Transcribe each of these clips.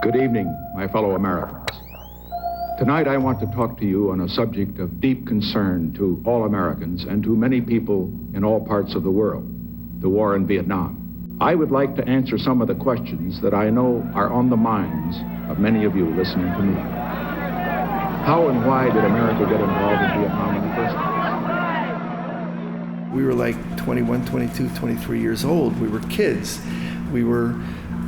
Good evening, my fellow Americans. Tonight I want to talk to you on a subject of deep concern to all Americans and to many people in all parts of the world, the war in Vietnam. I would like to answer some of the questions that I know are on the minds of many of you listening to me. How and why did America get involved in Vietnam in the first place? We were like 21, 22, 23 years old. We were kids. We were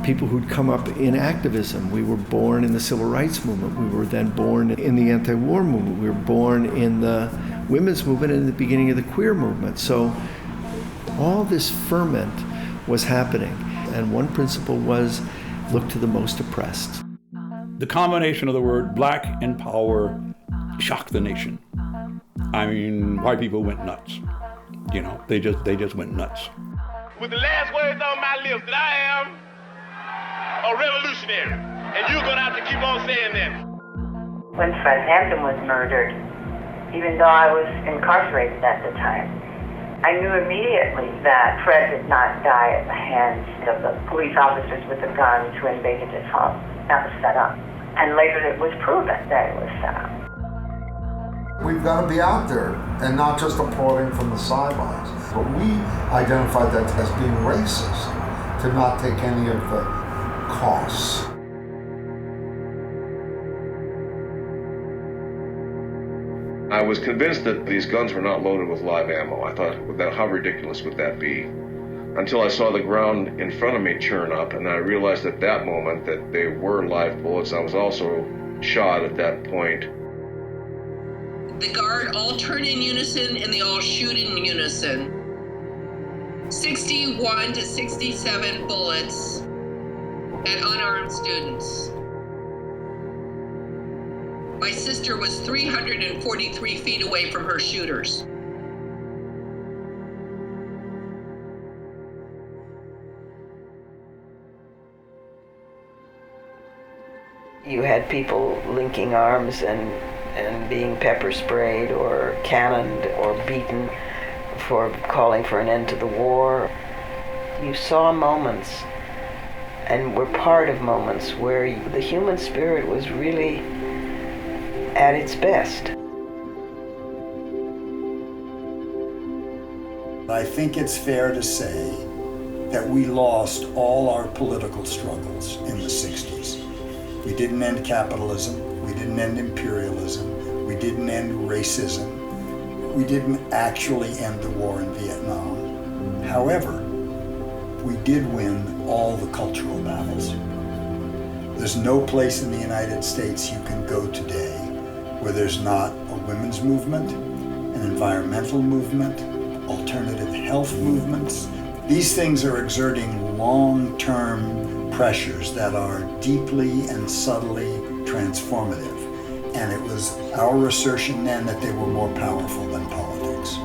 people who'd come up in activism. We were born in the civil rights movement. We were then born in the anti-war movement. We were born in the women's movement and in the beginning of the queer movement. So all this ferment was happening. And one principle was look to the most oppressed. The combination of the word black and power shocked the nation. I mean, white people went nuts. You know, they just went nuts. With the last words on my lips that I am a revolutionary, and you're gonna have to keep on saying that. When Fred Hampton was murdered, even though I was incarcerated at the time, I knew immediately that Fred did not die at the hands of the police officers with the guns who invaded his home. That was set up. And later it was proven that it was set up. We've got to be out there and not just applauding from the sidelines. But we identified that as being racist, to not take any of the costs. I was convinced that these guns were not loaded with live ammo. I thought, how ridiculous would that be? Until I saw the ground in front of me churn up, and I realized at that moment that they were live bullets. I was also shot at that point. The guard all turn in unison and they all shoot in unison. 61 to 67 bullets at unarmed students. My sister was 343 feet away from her shooters. You had people linking arms and being pepper sprayed or cannoned or beaten for calling for an end to the war. You saw moments and were part of moments where the human spirit was really at its best. I think it's fair to say that we lost all our political struggles in the 60s. We didn't end capitalism, we didn't end imperialism, we didn't end racism, we didn't actually end the war in Vietnam. However, we did win all the cultural battles. There's no place in the United States you can go today where there's not a women's movement, an environmental movement, alternative health movements. These things are exerting long-term pressures that are deeply and subtly transformative. And it was our assertion then that they were more powerful than politics.